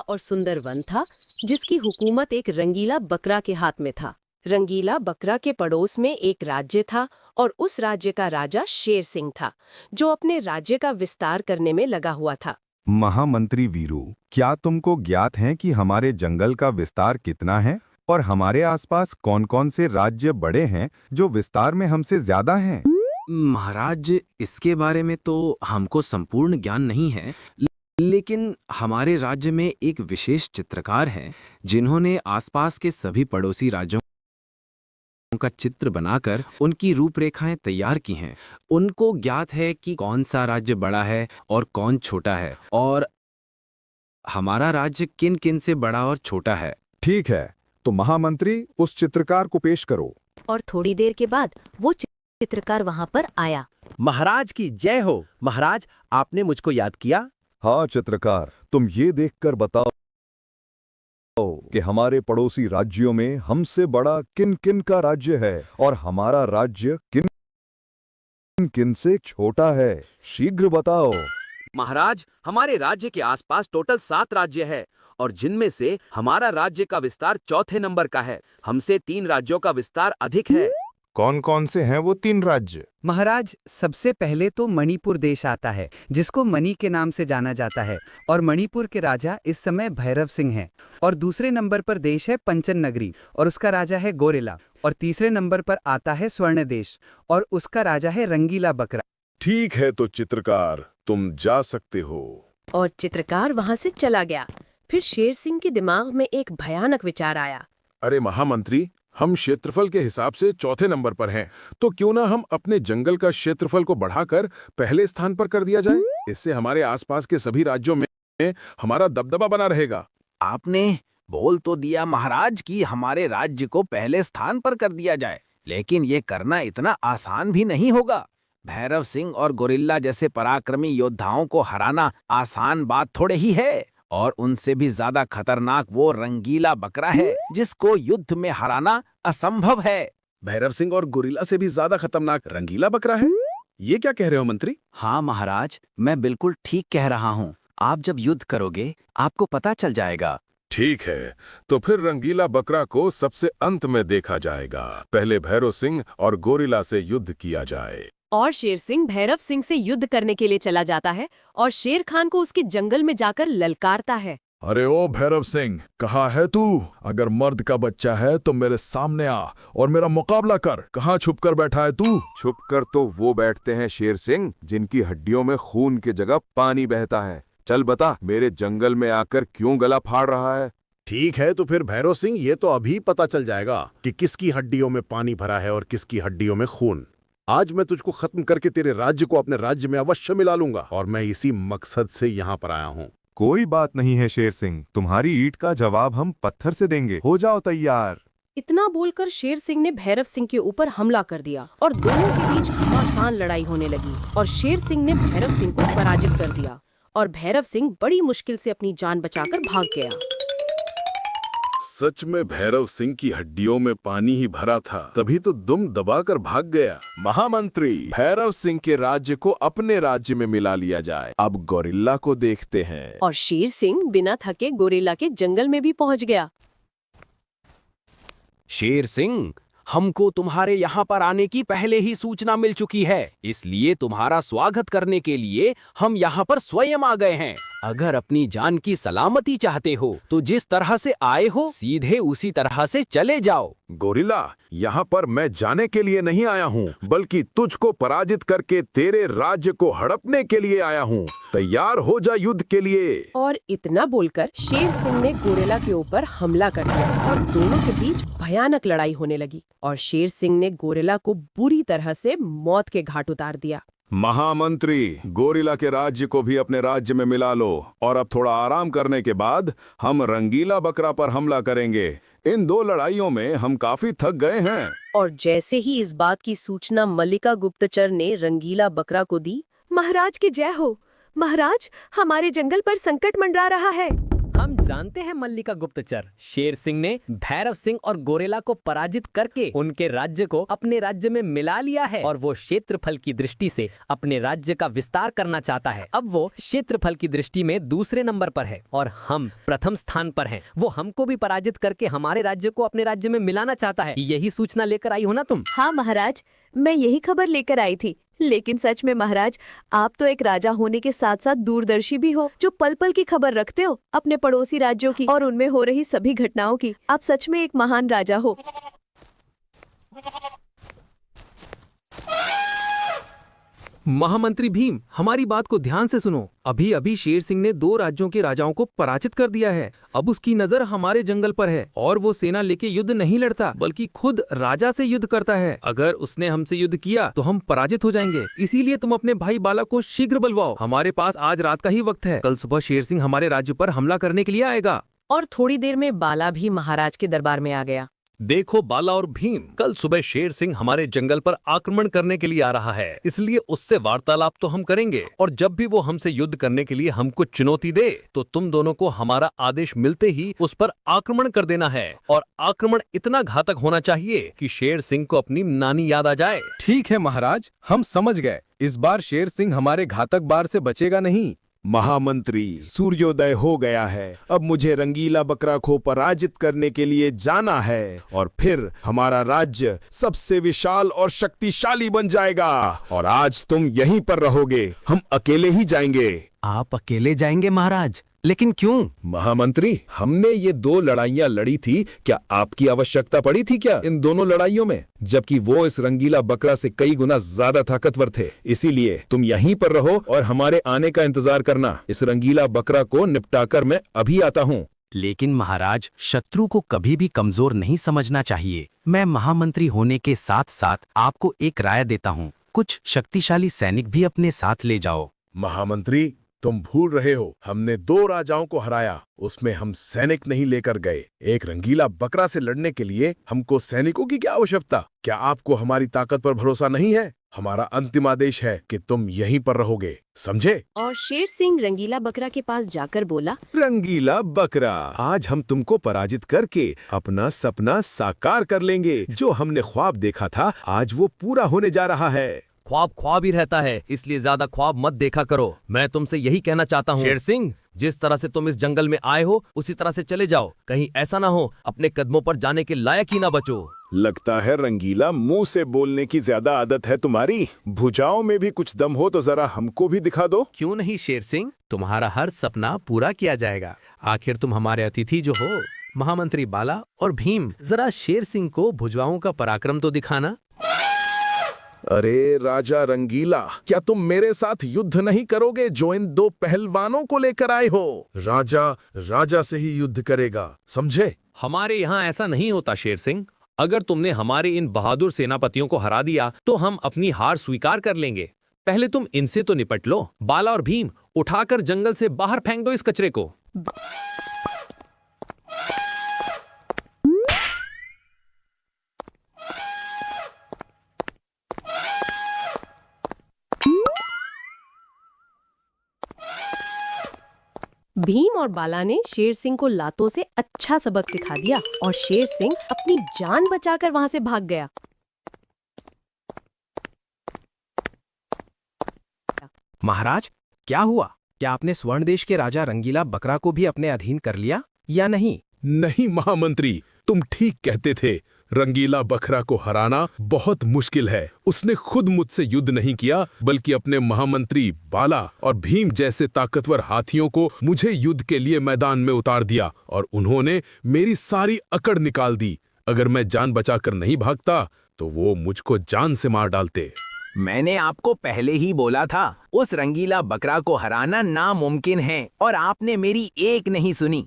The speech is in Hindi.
और सुंदर वन था जिसकी हुकूमत एक रंगीला बकरा के हाथ में था। रंगीला बकरा के पड़ोस में एक राज्य था और उस राज्य का राजा शेर सिंह था, जो अपने राज्य का विस्तार करने में लगा हुआ था। महामंत्री वीरू, क्या तुमको ज्ञात है कि हमारे जंगल का विस्तार कितना है और हमारे आसपास कौन-कौन से राज्य बड़े हैं जो विस्तार में हमसे ज्यादा हैं? महाराज, इसके बारे में तो हमको संपूर्ण ज्ञान नहीं है, लेकिन हमारे राज्य में एक विशेष चित्रकार हैं जिन्होंने आसपास के सभी पड़ोसी राज्यों का चित्र बनाकर उनकी रूपरेखाएं तैयार की हैं। उनको ज्ञात है कि कौन सा राज्य बड़ा है और कौन छोटा है, और हमारा राज्य किन किन से बड़ा और छोटा है। ठीक है, तो महामंत्री उस चित्रकार को पेश करो। और थोड़ी देर के बाद वो चित्रकार वहां पर आया। महाराज की जय हो। महाराज, आपने मुझको याद किया? हाँ चित्रकार, तुम ये देखकर बताओ कि हमारे पड़ोसी राज्यों में हमसे बड़ा किन किन का राज्य है और हमारा राज्य किन किन से छोटा है। शीघ्र बताओ। महाराज, हमारे राज्य के आसपास टोटल 7 राज्य है और जिनमें से हमारा राज्य का विस्तार चौथे नंबर का है। हमसे 3 राज्यों का विस्तार अधिक है। कौन कौन से हैं वो 3 राज्य? महाराज, सबसे पहले तो मणिपुर देश आता है, जिसको मणि के नाम से जाना जाता है, और मणिपुर के राजा इस समय भैरव सिंह हैं। और दूसरे नंबर पर देश है पंचन नगरी और उसका राजा है गोरिल्ला। और तीसरे नंबर पर आता है स्वर्ण देश और उसका राजा है रंगीला बकरा। ठीक है, तो चित्रकार तुम जा सकते हो। और चित्रकार वहां से चला गया। फिर शेर सिंह के दिमाग में एक भयानक विचार आया। अरे महामंत्री, हम क्षेत्रफल के हिसाब से चौथे नंबर पर हैं, तो क्यों ना हम अपने जंगल का क्षेत्रफल को बढ़ाकर पहले स्थान पर कर दिया जाए। इससे हमारे आसपास के सभी राज्यों में हमारा दबदबा बना रहेगा। आपने बोल तो दिया महाराज कि हमारे राज्य को पहले स्थान पर कर दिया जाए, लेकिन ये करना इतना आसान भी नहीं होगा। भैरव सिंह और गोरिल्ला जैसे पराक्रमी योद्धाओं को हराना आसान बात थोड़े ही है, और उनसे भी ज्यादा खतरनाक वो रंगीला बकरा है जिसको युद्ध में हराना असंभव है। भैरव सिंह और गोरिल्ला से भी ज्यादा खतरनाक रंगीला बकरा है? ये क्या कह रहे हो मंत्री? हाँ महाराज, मैं बिल्कुल ठीक कह रहा हूँ। आप जब युद्ध करोगे आपको पता चल जाएगा। ठीक है, तो फिर रंगीला बकरा को सबसे अंत में देखा जाएगा। पहले भैरव सिंह और गोरिल्ला से युद्ध किया जाए। और शेर सिंह भैरव सिंह से युद्ध करने के लिए चला जाता है और शेर खान को उसके जंगल में जाकर ललकारता है। अरे ओ भैरव सिंह, कहाँ है तू? अगर मर्द का बच्चा है तो मेरे सामने आ और मेरा मुकाबला कर। कहाँ छुप कर बैठा है तू? छुप कर तो वो बैठते हैं शेर सिंह जिनकी हड्डियों में खून की जगह पानी बहता है। चल बता, मेरे जंगल में आकर क्यों गला फाड़ रहा है? ठीक है, तो फिर भैरव सिंह, ये तो अभी पता चल जाएगा कि किसकी हड्डियों में पानी भरा है और किसकी हड्डियों में खून। आज मैं तुझको खत्म करके तेरे राज्य को अपने राज्य में अवश्य मिला लूंगा, और मैं इसी मकसद से यहाँ पर आया हूँ। कोई बात नहीं है शेर सिंह, तुम्हारी ईंट का जवाब हम पत्थर से देंगे। हो जाओ तैयार। इतना बोलकर शेर सिंह ने भैरव सिंह के ऊपर हमला कर दिया और दोनों के बीच घमासान लड़ाई होने लगी और शेर सिंह ने भैरव सिंह को पराजित कर दिया और भैरव सिंह बड़ी मुश्किल से अपनी जान बचाकर भाग गया। सच में भैरव सिंह की हड्डियों में पानी ही भरा था, तभी तो दुम दबाकर भाग गया। महामंत्री, भैरव सिंह के राज्य को अपने राज्य में मिला लिया जाए। अब गोरिल्ला को देखते हैं। और शेर सिंह बिना थके गोरिल्ला के जंगल में भी पहुंच गया। शेर सिंह, हमको तुम्हारे यहाँ पर आने की पहले ही सूचना मिल चुकी है, इसलिए तुम्हारा स्वागत करने के लिए हम यहाँ पर स्वयं आ गए हैं। अगर अपनी जान की सलामती चाहते हो तो जिस तरह से आए हो सीधे उसी तरह से चले जाओ। गोरिल्ला, यहाँ पर मैं जाने के लिए नहीं आया हूँ, बल्कि तुझको पराजित करके तेरे राज्य को हड़पने के लिए आया हूँ। तैयार हो जा युद्ध के लिए। और इतना बोलकर शेर सिंह ने गोरिल्ला के ऊपर हमला कर दिया और दोनों के बीच भयानक लड़ाई होने लगी और शेर सिंह ने गोरिल्ला को बुरी तरह से मौत के घाट उतार दिया। महामंत्री, गोरिल्ला के राज्य को भी अपने राज्य में मिला लो और अब थोड़ा आराम करने के बाद हम रंगीला बकरा पर हमला करेंगे। इन 2 लड़ाइयों में हम काफी थक गए हैं। और जैसे ही इस बात की सूचना मल्लिका गुप्तचर ने रंगीला बकरा को दी, महाराज की जय हो। महाराज, हमारे जंगल पर संकट मंडरा रहा है। हम जानते हैं मल्लिका गुप्तचर, शेर सिंह ने भैरव सिंह और गोरेला को पराजित करके उनके राज्य को अपने राज्य में मिला लिया है और वो क्षेत्रफल की दृष्टि से अपने राज्य का विस्तार करना चाहता है। अब वो क्षेत्रफल की दृष्टि में दूसरे नंबर पर है और हम प्रथम स्थान पर हैं। वो हमको भी पराजित करके हमारे राज्य को अपने राज्य में मिलाना चाहता है। यही सूचना लेकर आई हो ना तुम? हाँ महाराज, मैं यही खबर लेकर आई थी। लेकिन सच में महाराज, आप तो एक राजा होने के साथ साथ दूरदर्शी भी हो, जो पल पल की खबर रखते हो अपने पड़ोसी राज्यों की और उनमें हो रही सभी घटनाओं की। आप सच में एक महान राजा हो। महामंत्री भीम, हमारी बात को ध्यान से सुनो। अभी अभी शेर सिंह ने 2 राज्यों के राजाओं को पराजित कर दिया है। अब उसकी नजर हमारे जंगल पर है और वो सेना लेके युद्ध नहीं लड़ता बल्कि खुद राजा से युद्ध करता है। अगर उसने हमसे युद्ध किया तो हम पराजित हो जाएंगे। इसीलिए तुम अपने भाई बाला को शीघ्र बुलवाओ। हमारे पास आज रात का ही वक्त है। कल सुबह शेर सिंह हमारे राज्य पर हमला करने के लिए आएगा। और थोड़ी देर में बाला भी महाराज के दरबार में आ गया। देखो बाला और भीम, कल सुबह शेर सिंह हमारे जंगल पर आक्रमण करने के लिए आ रहा है, इसलिए उससे वार्तालाप तो हम करेंगे और जब भी वो हमसे युद्ध करने के लिए हमको चुनौती दे तो तुम दोनों को हमारा आदेश मिलते ही उस पर आक्रमण कर देना है। और आक्रमण इतना घातक होना चाहिए कि शेर सिंह को अपनी नानी याद आ जाए। ठीक है महाराज, हम समझ गए। इस बार शेर सिंह हमारे घातक बार से बचेगा नहीं। महामंत्री, सूर्योदय हो गया है। अब मुझे रंगीला बकरा को पराजित करने के लिए जाना है और फिर हमारा राज्य सबसे विशाल और शक्तिशाली बन जाएगा। और आज तुम यहीं पर रहोगे, हम अकेले ही जाएंगे। आप अकेले जाएंगे महाराज? लेकिन क्यों? महामंत्री, हमने ये 2 लड़ाइयां लड़ी थी, क्या आपकी आवश्यकता पड़ी थी क्या इन दोनों लड़ाइयों में? जबकि वो इस रंगीला बकरा से कई गुना ज्यादा ताकतवर थे। इसीलिए तुम यहीं पर रहो और हमारे आने का इंतजार करना। इस रंगीला बकरा को निपटाकर मैं अभी आता हूँ। लेकिन महाराज, शत्रु को कभी भी कमजोर नहीं समझना चाहिए। मैं महामंत्री होने के साथ साथ आपको एक राय देता हूँ, कुछ शक्तिशाली सैनिक भी अपने साथ ले जाओ। महामंत्री, तुम भूल रहे हो, हमने 2 राजाओं को हराया, उसमें हम सैनिक नहीं लेकर गए। एक रंगीला बकरा से लड़ने के लिए हमको सैनिकों की क्या आवश्यकता? क्या आपको हमारी ताकत पर भरोसा नहीं है? हमारा अंतिम आदेश है कि तुम यहीं पर रहोगे, समझे? और शेर सिंह रंगीला बकरा के पास जाकर बोला, रंगीला बकरा, आज हम तुमको पराजित करके अपना सपना साकार कर लेंगे। जो हमने ख्वाब देखा था, आज वो पूरा होने जा रहा है। ख्वाब ख्वाब ही रहता है, इसलिए ज्यादा ख्वाब मत देखा करो। मैं तुमसे यही कहना चाहता हूँ। शेर सिंह, जिस तरह से तुम इस जंगल में आए हो उसी तरह से चले जाओ। कहीं ऐसा ना हो अपने कदमों पर जाने के लायक ही ना बचो। लगता है रंगीला, मुंह से बोलने की ज्यादा आदत है तुम्हारी। भुजाओं में भी कुछ दम हो तो जरा हमको भी दिखा दो। क्यों नहीं शेर सिंह, तुम्हारा हर सपना पूरा किया जाएगा। आखिर तुम हमारे अतिथि जो हो। महामंत्री बाला और भीम, जरा शेर सिंह को भुजवाओं का पराक्रम तो दिखाना। अरे राजा रंगीला, क्या तुम मेरे साथ युद्ध नहीं करोगे जो इन 2 पहलवानों को लेकर आए हो? राजा से ही युद्ध करेगा, समझे? हमारे यहाँ ऐसा नहीं होता शेर सिंह। अगर तुमने हमारे इन बहादुर सेनापतियों को हरा दिया तो हम अपनी हार स्वीकार कर लेंगे। पहले तुम इनसे तो निपट लो। बाला और भीम, उठाकर जंगल से बाहर फेंक दो इस कचरे को। भीम और बाला ने शेर सिंह को लातों से अच्छा सबक सिखा दिया और शेर सिंह अपनी जान बचाकर वहां से भाग गया। महाराज, क्या हुआ? क्या आपने स्वर्ण देश के राजा रंगीला बकरा को भी अपने अधीन कर लिया या नहीं? नहीं महामंत्री, तुम ठीक कहते थे। रंगीला बकरा को हराना बहुत मुश्किल है। उसने खुद मुझसे युद्ध नहीं किया, बल्कि अपने महामंत्री बाला और भीम जैसे ताकतवर हाथियों को मुझे युद्ध के लिए मैदान में उतार दिया और उन्होंने मेरी सारी अकड़ निकाल दी। अगर मैं जान बचाकर नहीं भागता तो वो मुझको जान से मार डालते। मैंने आपको पहले ही बोला था, उस रंगीला बकरा को हराना नामुमकिन है और आपने मेरी एक नहीं सुनी।